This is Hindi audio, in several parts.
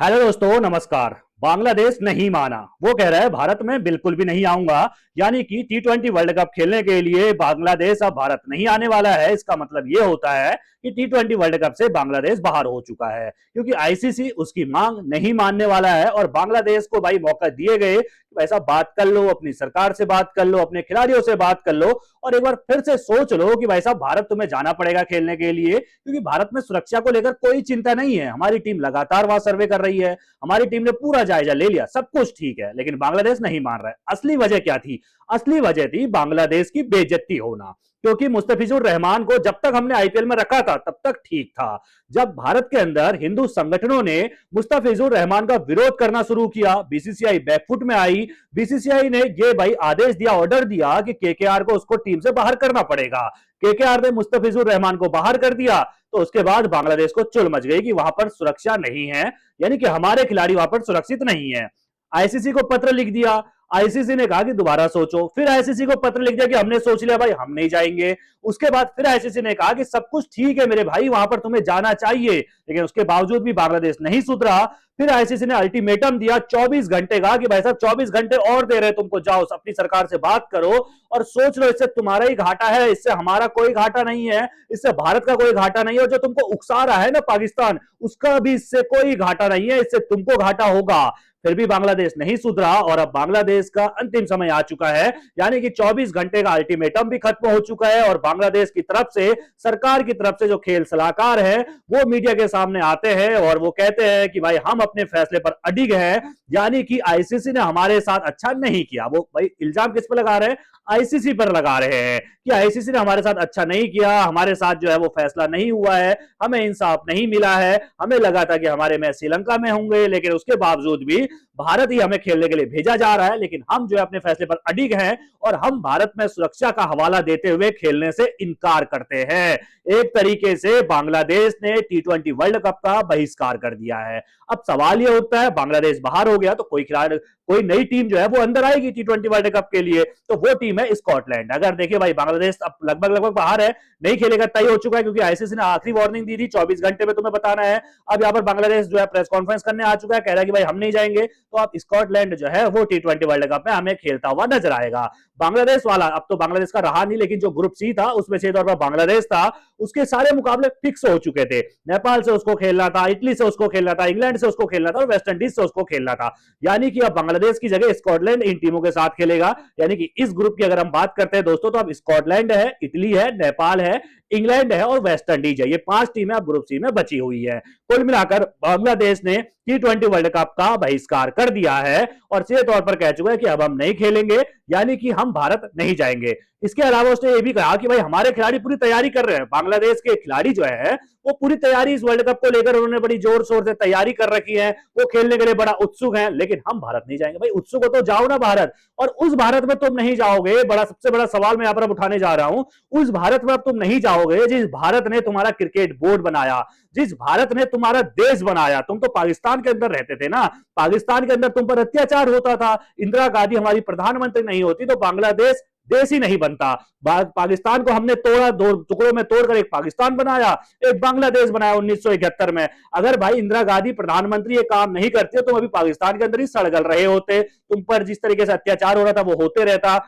हेलो दोस्तों, नमस्कार। बांग्लादेश नहीं माना। वो कह रहा है भारत में बिल्कुल भी नहीं आऊंगा। यानी कि टी20 वर्ल्ड कप खेलने के लिए बांग्लादेश अब भारत नहीं आने वाला है। इसका मतलब ये होता है कि टी20 वर्ल्ड कप से बांग्लादेश बाहर हो चुका है, क्योंकि आईसीसी उसकी मांग नहीं मानने वाला है। और बांग्लादेश को भाई मौका दिए गए, ऐसा बात कर लो, अपनी सरकार से बात कर लो, अपने खिलाड़ियों से बात कर लो और एक बार फिर से सोच लो कि भाई साहब भारत तुम्हें जाना पड़ेगा खेलने के लिए, क्योंकि भारत में सुरक्षा को लेकर कोई चिंता नहीं है। हमारी टीम लगातार वहां सर्वे कर रही है, हमारी टीम ने पूरा जायजा ले लिया, सब कुछ ठीक है, लेकिन बांग्लादेश नहीं मान रहा है। असली वजह क्या थी? असली वजह थी बांग्लादेश की बेइज्जती होना, क्योंकि मुस्तफिजुर रहमान को जब तक हमने आईपीएल में रखा था तब तक ठीक था। जब भारत के अंदर हिंदू संगठनों ने मुस्तफिजुर रहमान का विरोध करना शुरू किया, बीसीसीआई बैकफुट में आई। बीसीसीआई ने ये भाई आदेश दिया, ऑर्डर दिया कि केकेआर को उसको टीम से बाहर करना पड़ेगा। केकेआर ने मुस्तफिजुर रहमान को बाहर कर दिया, तो उसके बाद बांग्लादेश को चुल मच गई कि वहां पर सुरक्षा नहीं है, यानी कि हमारे खिलाड़ी वहां पर सुरक्षित नहीं है। आईसीसी को पत्र लिख दिया। आईसीसी ने कहा कि दोबारा सोचो। फिर आईसीसी को पत्र लिख दिया कि हमने सोच लिया भाई, हम नहीं जाएंगे। उसके बाद फिर आईसीसी ने कहा कि सब कुछ ठीक है मेरे भाई, वहां पर तुम्हें जाना चाहिए, लेकिन उसके बावजूद भी बांग्लादेश नहीं सुधरा। फिर आईसीसी ने अल्टीमेटम दिया 24 घंटे का कि भाई साहब 24 घंटे और दे रहे तुमको, जाओ अपनी सरकार से बात करो और सोच लो, इससे तुम्हारा ही घाटा है, इससे हमारा कोई घाटा नहीं है, इससे भारत का कोई घाटा नहीं है। और जो तुमको उकसा रहा है ना पाकिस्तान, उसका भी इससे कोई घाटा नहीं है, इससे तुमको घाटा होगा। फिर भी बांग्लादेश नहीं सुधरा और अब बांग्लादेश का अंतिम समय आ चुका है, यानी कि 24 घंटे का अल्टीमेटम भी खत्म हो चुका है। और बांग्लादेश की तरफ से, सरकार की तरफ से जो खेल सलाहकार है वो मीडिया के सामने आते हैं और वो कहते हैं कि भाई हम अपने फैसले पर अडिग हैं, यानी कि आईसीसी ने हमारे साथ अच्छा नहीं किया। वो भाई इल्जाम किस पर लगा रहे हैं? आईसीसी पर लगा रहे हैं कि आईसीसी ने हमारे साथ अच्छा नहीं किया, हमारे साथ जो है वो फैसला नहीं हुआ है, हमें इंसाफ नहीं मिला है। हमें लगा था कि हमारे मैच श्रीलंका में होंगे, लेकिन उसके बावजूद भी भारत ही हमें खेलने के लिए भेजा जा रहा है, लेकिन हम जो है अपने फैसले पर अडिग हैं और हम भारत में सुरक्षा का हवाला देते हुए खेलने से इनकार करते हैं। एक तरीके से बांग्लादेश ने टी20 वर्ल्ड कप का बहिष्कार कर दिया है। अब सवाल यह उठता है, बांग्लादेश बाहर हो गया तो कोई खिलाड़ी, कोई नई टीम जो है वो अंदर आएगी टी20 वर्ल्ड कप के लिए, तो वो टीम है स्कॉटलैंड। अगर देखिए भाई बांग्लादेश अब लगभग बाहर है, नहीं खेलेगा, तय हो चुका है, क्योंकि आईसीसी ने आखिरी वार्निंग दी थी 24 घंटे में तुम्हें बताना है। अब यहां पर बांग्लादेश जो है प्रेस कॉन्फ्रेंस करने आ चुका है, कह रहा है कि भाई हम नहीं जाएंगे, तो अब स्कॉटलैंड जो है वो टी20 वर्ल्ड कप में हमें खेलता हुआ नजर आएगा। बांग्लादेश वाला अब तो बांग्लादेश का रहा नहीं, लेकिन जो ग्रुप सी था उसमें से तौर पर बांग्लादेश था, उसके सारे मुकाबले फिक्स हो चुके थे। नेपाल से उसको खेलना था, इटली से उसको खेलना था, इंग्लैंड से उसको खेलना था और वेस्ट इंडीज से उसको खेलना था। यानी कि अब बांग्लादेश की जगह स्कॉटलैंड इन टीमों के साथ खेलेगा। यानी कि इस ग्रुप की अगर हम बात करते हैं दोस्तों, तो अब स्कॉटलैंड है, इटली है, नेपाल है, इंग्लैंड है और वेस्ट इंडीज है। ये 5 टीमें अब ग्रुप सी में बची हुई है। कुल मिलाकर बांग्लादेश ने टी20 वर्ल्ड कप का बहिष्कार कर दिया है और सीधे तौर पर कह चुका है कि अब हम नहीं खेलेंगे, यानी कि हम भारत नहीं जाएंगे। इसके अलावा उसने ये भी कहा कि भाई हमारे खिलाड़ी पूरी तैयारी कर रहे हैं। बांग्लादेश के खिलाड़ी जो है वो पूरी तैयारी इस वर्ल्ड कप को लेकर उन्होंने बड़ी जोर शोर से तैयारी कर रखी है, वो खेलने के लिए बड़ा उत्सुक है, लेकिन हम भारत नहीं जाएंगे। भाई उत्सुक हो तो जाओ ना भारत, और उस भारत में तुम नहीं जाओगे। बड़ा सबसे बड़ा सवाल मैं यहां पर उठाने जा रहा हूं, उस भारत में अब तुम नहीं जाओगे जिस भारत ने तुम्हारा क्रिकेट बोर्ड बनाया, जिस भारत ने तुम्हारा देश बनाया। तुम तो पाकिस्तान के अंदर रहते थे ना, पाकिस्तान के अंदर तुम पर अत्याचार होता था। इंदिरा गांधी हमारी प्रधानमंत्री नहीं होती तो बांग्लादेश देश ही नहीं बनता। पाकिस्तान को हमने तोड़ा, दो टुकड़ों में तोड़कर एक पाकिस्तान बनाया, एक बांग्लादेश बनाया 1971 में। अगर भाई इंदिरा गांधी प्रधानमंत्री ये काम नहीं करते तो अभी पाकिस्तान के अंदर ही सड़गल रहे होते। तुम पर जिस तरीके से अत्याचार हो रहा था वो होते रहता।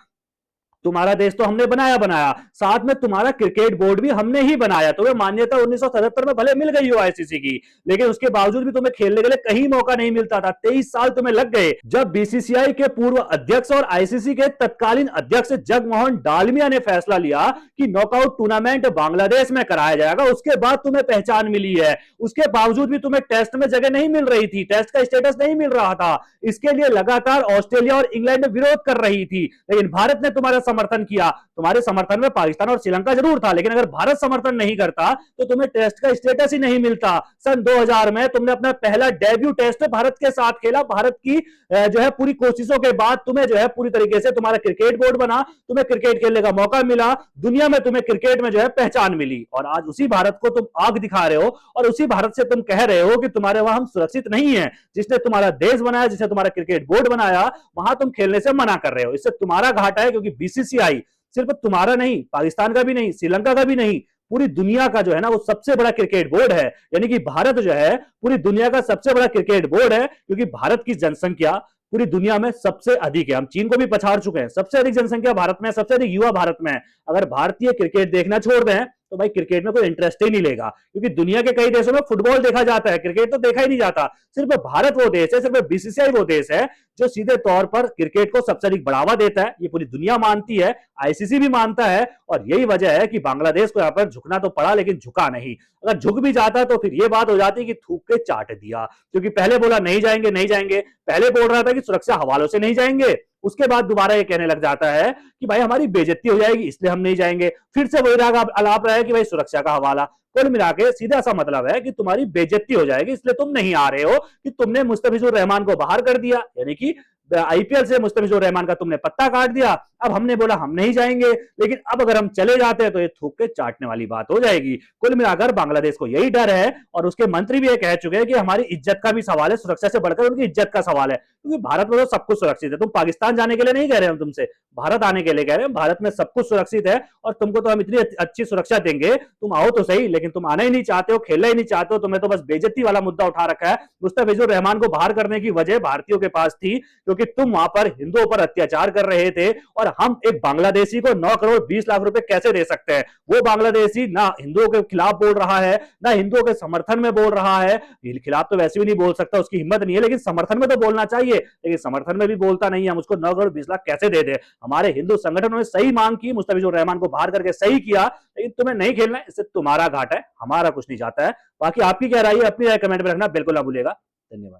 तुम्हारा देश तो हमने बनाया, साथ में तुम्हारा क्रिकेट बोर्ड भी हमने ही बनाया। तुम्हें मान्यता 1977 में भले मिल गई हो आईसीसी की, लेकिन उसके बावजूद भी तुम्हें खेलने के लिए कहीं मौका नहीं मिलता था। 23 साल तुम्हें लग गए। जब बीसीसीआई के पूर्व अध्यक्ष और आईसीसी के तत्कालीन अध्यक्ष जगमोहन डालमिया ने फैसला लिया कि नॉकआउट टूर्नामेंट बांग्लादेश में कराया जाएगा, उसके बाद तुम्हें पहचान मिली है। उसके बावजूद भी तुम्हें टेस्ट में जगह नहीं मिल रही थी, टेस्ट का स्टेटस नहीं मिल रहा था। इसके लिए लगातार ऑस्ट्रेलिया और इंग्लैंड विरोध कर रही थी, लेकिन भारत ने तुम्हारा समर्थन किया। तुम्हारे समर्थन में पाकिस्तान और श्रीलंका जरूर था, लेकिन अगर भारत समर्थन नहीं करता तो तुम्हें टेस्ट का स्टेटस ही नहीं मिलता। सन 2000 में तुमने अपना पहला डेब्यू टेस्ट भारत के साथ खेला। भारत की जो है पूरी कोशिशों के बाद तुम्हें जो है पूरी तरीके से तुम्हारा क्रिकेट बोर्ड बना, तुम्हें क्रिकेट खेलने का मौका मिला, दुनिया में तुम्हें क्रिकेट में जो है पहचान मिली। और आज उसी भारत को तुम आग दिखा रहे हो और उसी भारत से तुम कह रहे हो कि तुम्हारे वहां हम सुरक्षित नहीं है। जिसने तुम्हारा देश बनाया, जिसने तुम्हारा क्रिकेट बोर्ड बनाया, वहां तुम खेलने से मना कर रहे हो। इससे तुम्हारा घाटा है, क्योंकि बीसीसीआई सिर्फ तुम्हारा नहीं, पाकिस्तान का भी नहीं, श्रीलंका का भी नहीं, पूरी दुनिया का जो है ना वो सबसे बड़ा क्रिकेट बोर्ड है, यानी कि भारत जो है पूरी दुनिया का सबसे बड़ा क्रिकेट बोर्ड है, क्योंकि भारत की जनसंख्या पूरी दुनिया में सबसे अधिक है। हम चीन को भी पछाड़ चुके हैं, सबसे अधिक जनसंख्या भारत में, सबसे अधिक युवा भारत में है। अगर भारतीय क्रिकेट देखना छोड़ दें तो भाई क्रिकेट में कोई इंटरेस्ट ही नहीं लेगा, क्योंकि दुनिया के कई देशों में फुटबॉल देखा जाता है, क्रिकेट तो देखा ही नहीं जाता। सिर्फ भारत वो देश है, सिर्फ बीसीसीआई वो देश है जो सीधे तौर पर क्रिकेट को सबसे अधिक बढ़ावा देता है। ये पूरी दुनिया मानती है, आईसीसी भी मानता है, और यही वजह है कि बांग्लादेश को यहाँ पर झुकना तो पड़ा लेकिन झुका नहीं। अगर झुक भी जाता तो फिर ये बात हो जाती कि थूक के चाट दिया, क्योंकि पहले बोला नहीं जाएंगे नहीं जाएंगे, पहले बोल रहा था कि सुरक्षा हवालों से नहीं जाएंगे, उसके बाद दोबारा ये कहने लग जाता है कि भाई हमारी बेइज्जती हो जाएगी इसलिए हम नहीं जाएंगे, फिर से वही राग अलाप रहा है कि भाई सुरक्षा का हवाला। कुल मिला के सीधा सा मतलब है कि तुम्हारी बेइज्जती हो जाएगी इसलिए तुम नहीं आ रहे हो, कि तुमने मुस्तफिजुर रहमान को बाहर कर दिया, यानी कि आईपीएल से मुस्तफिजुर रहमान का तुमने पत्ता काट दिया। अब हमने बोला हम नहीं जाएंगे, लेकिन अब अगर हम चले जाते हैं तो ये थूक के चाटने वाली बात हो जाएगी। कुल मिलाकर बांग्लादेश को यही डर है, और उसके मंत्री भी ये कह चुके हैं कि हमारी इज्जत का भी सवाल है, सुरक्षा से बढ़कर उनकी इज्जत का सवाल है, क्योंकि भारत में तो सब कुछ सुरक्षित है। तुम पाकिस्तान जाने के लिए नहीं कह रहे हम तुमसे, भारत आने के लिए कह रहे हैं। भारत में सब कुछ सुरक्षित है और तुमको तो हम इतनी अच्छी सुरक्षा देंगे, तुम आओ तो सही, लेकिन तुम आना ही नहीं चाहते हो, खेलना ही नहीं चाहते हो। तुम्हें तो बस बेइज्जती वाला मुद्दा उठा रखा है। मुस्तफिजुर रहमान को बाहर करने की वजह भारतीयों के पास थी, क्योंकि तुम वहां पर हिंदुओं पर अत्याचार कर रहे थे, और हम एक बांग्लादेशी को 9 करोड़ 20 लाख रुपए कैसे दे सकते हैं। वो बांग्लादेशी ना हिंदुओं के खिलाफ बोल रहा है, ना हिंदुओं के समर्थन में बोल रहा है। खिलाफ तो वैसे भी नहीं बोल सकता, उसकी हिम्मत नहीं है, लेकिन समर्थन में तो बोलना चाहिए, लेकिन समर्थन में भी बोलता नहीं है। हम उसको 9 करोड़ 20 लाख कैसे दे दे। हमारे हिंदू संगठनों ने सही मांग की, मुस्तफिजुर रहमान को बाहर करके सही किया, लेकिन तुम्हें नहीं खेलना है, इससे तुम्हारा घाटा है, हमारा कुछ नहीं जाता है। बाकी आपकी क्या राय है, अपनी राय कमेंट में रखना बिल्कुल ना भूलिएगा। धन्यवाद।